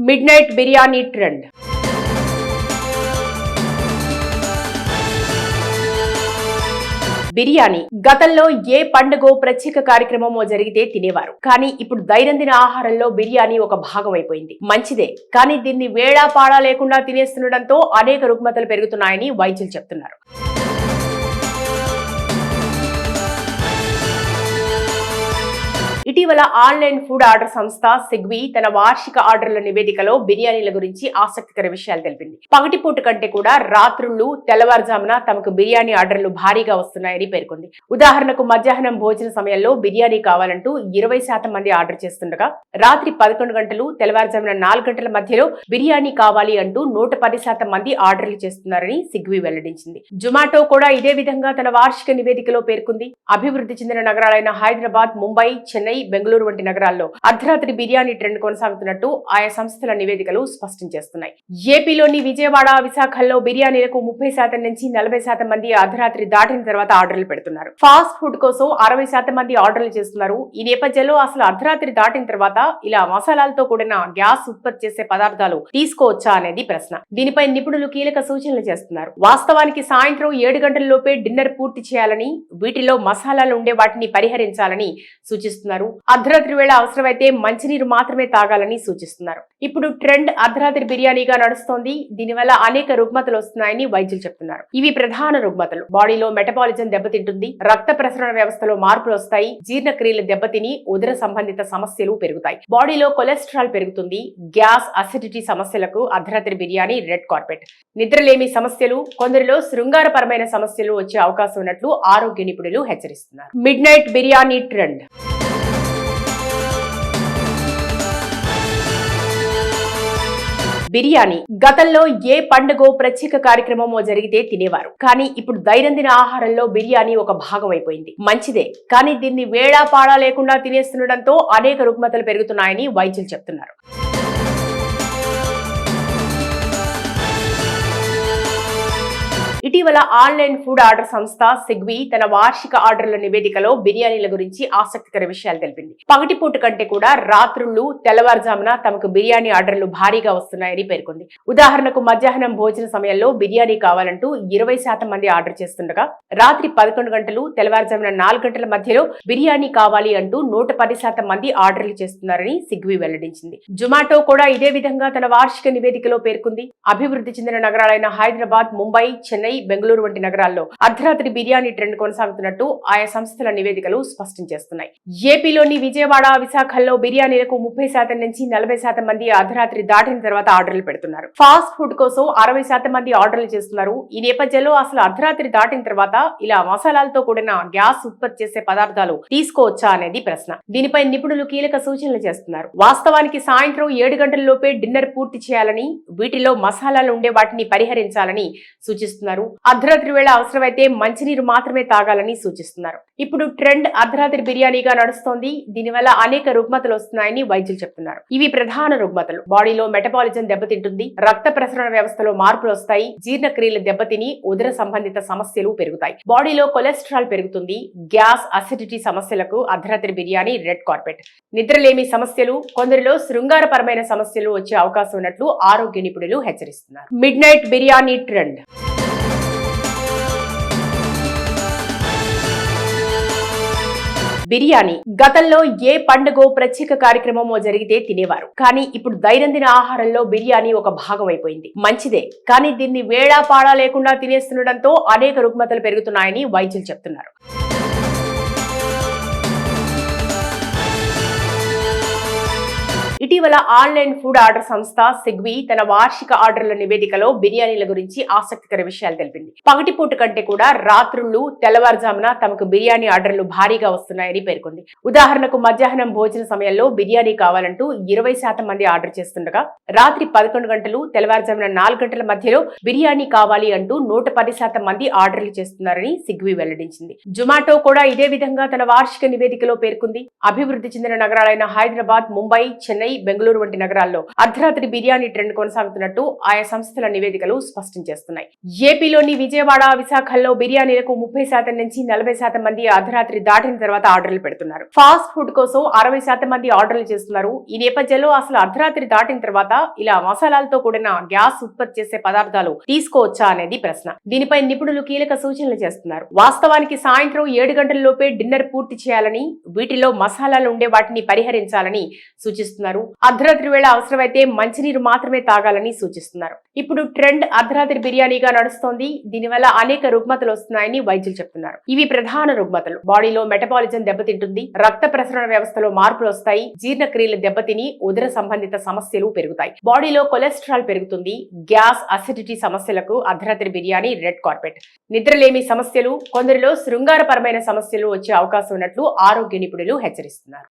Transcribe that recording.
Mid night biryani trend. Biryani గతంలో ఏ పండుగో ప్రత్యేక కార్యక్రమమో జరిగితే తినేవారు. కానీ ఇప్పుడు దైనందిన ఆహారంలో బిర్యానీ ఒక భాగం అయిపోయింది. మంచిదే, కానీ దీన్ని వేళా పాడా లేకుండా తినేస్తుండటంతో అనేక రుగ్మతలు పెరుగుతున్నాయని వైద్యులు చెప్తున్నారు. ఇటీవల ఆన్లైన్ ఫుడ్ ఆర్డర్ సంస్థ స్విగ్గీ తన వార్షిక ఆర్డర్ల నివేదికలో బిర్యానీల గురించి ఆసక్తికర విషయాలు తెలిపింది. పగటిపూట కంటే కూడా రాత్రుళ్లు, తెల్లవారుజామున తమకు బిర్యానీ ఆర్డర్లు భారీగా వస్తున్నాయని పేర్కొంది. ఉదాహరణకు మధ్యాహ్నం భోజన సమయంలో బిర్యానీ కావాలంటూ 20% మంది ఆర్డర్ చేస్తుండగా, రాత్రి 11 గంటలు, తెల్లవారుజామున 4 గంటల మధ్యలో బిర్యానీ కావాలి అంటూ 110% మంది ఆర్డర్లు చేస్తున్నారని స్విగ్గీ వెల్లడించింది. జొమాటో కూడా ఇదే విధంగా తన వార్షిక నివేదికలో పేర్కొంది. అభివృద్ధి చెందిన నగరాలైన హైదరాబాద్, ముంబై, చెన్నై, బెంగళూరు వంటి నగరాల్లో అర్ధరాత్రి బిర్యానీ ట్రెండ్ కొనసాగుతున్నట్టు ఆయా సంస్థల నివేదికలు స్పష్టం చేస్తున్నాయి. ఏపీలోని విజయవాడ, విశాఖల్లో బిర్యానీలకు 30% నుంచి 40% మంది అర్ధరాత్రి దాటిన తర్వాత ఆర్డర్లు పెడుతున్నారు. ఫాస్ట్ ఫుడ్ కోసం 60% మంది ఆర్డర్లు చేస్తున్నారు. ఈ నేపథ్యంలో అసలు అర్ధరాత్రి దాటిన తర్వాత ఇలా మసాలాలతో కూడిన గ్యాస్ ఉత్పత్తి చేసే పదార్థాలు తీసుకోవచ్చా అనేది ప్రశ్న. దీనిపై నిపుణులు కీలక సూచనలు చేస్తున్నారు. వాస్తవానికి సాయంత్రం 7 గంటలలోపే డిన్నర్ పూర్తి చేయాలని, వీటిలో మసాలాలు ఉండే వాటిని పరిహరించాలని సూచిస్తున్నారు. అర్ధరాత్రి వేళ అవసరమైతే మంచినీరు మాత్రమే తాగాలని సూచిస్తున్నారు. ఇప్పుడు ట్రెండ్ అర్ధరాత్రి బిర్యానీగా నడుస్తోంది. దీనివల్ల అనేక రుగ్మతలు వస్తున్నాయని వైద్యులు చెప్తున్నారు. ఇవి ప్రధాన రుగ్మతలు. బాడీలో మెటబాలిజం దెబ్బతింటుంది, రక్త ప్రసరణ వ్యవస్థలో మార్పులు వస్తాయి, జీర్ణక్రియలు దెబ్బతిని ఉదర సంబంధిత సమస్యలు పెరుగుతాయి, బాడీలో కొలెస్ట్రాల్ పెరుగుతుంది, గ్యాస్, అసిడిటీ సమస్యలకు అర్ధరాత్రి బిర్యానీ రెడ్ కార్పెట్. నిద్రలేమి సమస్యలు, కొందరిలో శృంగారపరమైన సమస్యలు వచ్చే అవకాశం ఉన్నట్లు ఆరోగ్య నిపుణులు హెచ్చరిస్తున్నారు. Mid night biryani trend. Biryani గతంలో ఏ పండుగో ప్రత్యేక కార్యక్రమమో జరిగితే తినేవారు. కానీ ఇప్పుడు దైనందిన ఆహారంలో బిర్యానీ ఒక భాగం అయిపోయింది. మంచిదే, కానీ దీన్ని వేళా పాడా లేకుండా తినేస్తుండటంతో అనేక రుగ్మతలు పెరుగుతున్నాయని వైద్యులు చెప్తున్నారు. ఇటీవల ఆన్లైన్ ఫుడ్ ఆర్డర్ సంస్థ స్విగ్గీ తన వార్షిక ఆర్డర్ల నివేదికలో బిర్యానీల గురించి ఆసక్తికర విషయాలు తెలిపింది. పగటిపూట కంటే కూడా రాత్రుళ్లు, తెల్లవారుజామున తమకు బిర్యానీ ఆర్డర్లు భారీగా వస్తున్నాయని పేర్కొంది. ఉదాహరణకు మధ్యాహ్నం భోజన సమయంలో బిర్యానీ కావాలంటూ 20% మంది ఆర్డర్ చేస్తుండగా, రాత్రి 11 గంటలు, తెల్లవారుజామున 4 గంటల మధ్యలో బిర్యానీ కావాలి అంటూ 110% మంది ఆర్డర్లు చేస్తున్నారని స్విగ్గీ వెల్లడించింది. జొమాటో కూడా ఇదే విధంగా తన వార్షిక నివేదికలో పేర్కొంది. అభివృద్ధి చెందిన నగరాలైన హైదరాబాద్, ముంబై, చెన్నై, బెంగళూరు వంటి నగరాల్లో అర్ధరాత్రి బిర్యానీ ట్రెండ్ కొనసాగుతున్నట్టు ఆయా సంస్థల నివేదికలు స్పష్టం చేస్తున్నాయి. ఏపీలోని విజయవాడ, విశాఖల్లో బిర్యానీలకు 30% నుంచి 40% మంది అర్ధరాత్రి దాటిన తర్వాత ఆర్డర్లు పెడుతున్నారు. ఫాస్ట్ ఫుడ్ కోసం 60% మంది ఆర్డర్లు చేస్తున్నారు. ఈ నేపథ్యంలో అసలు అర్ధరాత్రి దాటిన తర్వాత ఇలా మసాలాలతో కూడిన గ్యాస్ ఉత్పత్తి చేసే పదార్థాలు తీసుకోవచ్చా అనేది ప్రశ్న. దీనిపై నిపుణులు కీలక సూచనలు చేస్తున్నారు. వాస్తవానికి సాయంత్రం 7 గంటలలోపే డిన్నర్ పూర్తి చేయాలని, వీటిలో మసాలాలు ఉండే వాటిని పరిహరించాలని సూచిస్తున్నారు. అర్ధరాత్రి వేళ అవసరమైతే మంచినీరు మాత్రమే తాగాలని సూచిస్తున్నారు. ఇప్పుడు ట్రెండ్ అర్ధరాత్రి బిర్యానీగా నడుస్తోంది. దీనివల్ల అనేక రుగ్మతలు వస్తున్నాయని వైద్యులు చెప్తున్నారు. ఇవి ప్రధాన రుగ్మతలు. బాడీలో మెటబాలిజం దెబ్బతింటుంది, రక్త ప్రసరణ వ్యవస్థలో మార్పులు వస్తాయి, జీర్ణక్రియలు దెబ్బతిని ఉదర సంబంధిత సమస్యలు పెరుగుతాయి, బాడీలో కొలెస్ట్రాల్ పెరుగుతుంది, గ్యాస్, అసిడిటీ సమస్యలకు అర్ధరాత్రి బిర్యానీ రెడ్ కార్పెట్. నిద్రలేమి సమస్యలు, కొందరిలో శృంగారపరమైన సమస్యలు వచ్చే అవకాశం ఉన్నట్లు ఆరోగ్య నిపుణులు హెచ్చరిస్తున్నారు. Mid night biryani trend. Biryani గతంలో ఏ పండుగో ప్రత్యేక కార్యక్రమమో జరిగితే తినేవారు. కానీ ఇప్పుడు దైనందిన ఆహారంలో బిర్యానీ ఒక భాగం అయిపోయింది. మంచిదే, కానీ దీన్ని వేళా పాడా లేకుండా తినేస్తుండటంతో అనేక రుగ్మతలు పెరుగుతున్నాయని వైద్యులు చెప్తున్నారు. ఇటీవల ఆన్లైన్ ఫుడ్ ఆర్డర్ సంస్థ స్విగ్గీ తన వార్షిక ఆర్డర్ల నివేదికలో బిర్యానీల గురించి ఆసక్తికర విషయాలు తెలిపింది. పగటిపూట కంటే కూడా రాత్రుళ్లు, తెల్లవారుజామున తమకు బిర్యానీ ఆర్డర్లు భారీగా వస్తున్నాయని పేర్కొంది. ఉదాహరణకు మధ్యాహ్నం భోజన సమయంలో బిర్యానీ కావాలంటూ 20% మంది ఆర్డర్ చేస్తుండగా, రాత్రి 11 గంటలు, తెల్లవారుజామున 4 గంటల మధ్యలో బిర్యానీ కావాలి అంటూ 110% మంది ఆర్డర్లు చేస్తున్నారని స్విగ్గీ వెల్లడించింది. జొమాటో కూడా ఇదే విధంగా తన వార్షిక నివేదికలో పేర్కొంది. అభివృద్ధి చెందిన నగరాలైన హైదరాబాద్, ముంబై, చెన్నై, బెంగళూరు వంటి నగరాల్లో అర్ధరాత్రి బిర్యానీ ట్రెండ్ కొనసాగుతున్నట్టు ఆయా సంస్థల నివేదికలు స్పష్టం చేస్తున్నాయి. ఏపీలోని విజయవాడ, విశాఖల్లో బిర్యానీలకు 30% నుంచి 40% మంది అర్ధరాత్రి దాటిన తర్వాత ఆర్డర్లు పెడుతున్నారు. ఫాస్ట్ ఫుడ్ కోసం 60% మంది ఆర్డర్లు చేస్తున్నారు. ఈ నేపథ్యంలో అసలు అర్ధరాత్రి దాటిన తర్వాత ఇలా మసాలాలతో కూడిన గ్యాస్ ఉత్పత్తి చేసే పదార్థాలు తీసుకోవచ్చా అనేది ప్రశ్న. దీనిపై నిపుణులు కీలక సూచనలు చేస్తున్నారు. వాస్తవానికి సాయంత్రం 7 గంటల లోపే డిన్నర్ పూర్తి చేయాలని, వీటిలో మసాలాలు ఉండే వాటిని పరిహరించాలని సూచిస్తున్నారు. అర్ధరాత్రి వేళ అవసరమైతే మంచినీరు మాత్రమే తాగాలని సూచిస్తున్నారు. ఇప్పుడు ట్రెండ్ అర్ధరాత్రి బిర్యానీగా నడుస్తోంది. దీనివల్ల అనేక రుగ్మతలు వస్తున్నాయని వైద్యులు చెప్తున్నారు. ఇవి ప్రధాన రుగ్మతలు. బాడీలో మెటబాలిజం దెబ్బతింటుంది, రక్త ప్రసరణ వ్యవస్థలో మార్పులు వస్తాయి, జీర్ణక్రియలు దెబ్బతిని ఉదర సంబంధిత సమస్యలు పెరుగుతాయి, బాడీలో కొలెస్ట్రాల్ పెరుగుతుంది. గ్యాస్, అసిడిటీ సమస్యలకు అర్ధరాత్రి బిర్యానీ రెడ్ కార్పెట్. నిద్రలేమి సమస్యలు, కొందరిలో శృంగారపరమైన సమస్యలు వచ్చే అవకాశం ఉన్నట్లు ఆరోగ్య నిపుణులు హెచ్చరిస్తున్నారు.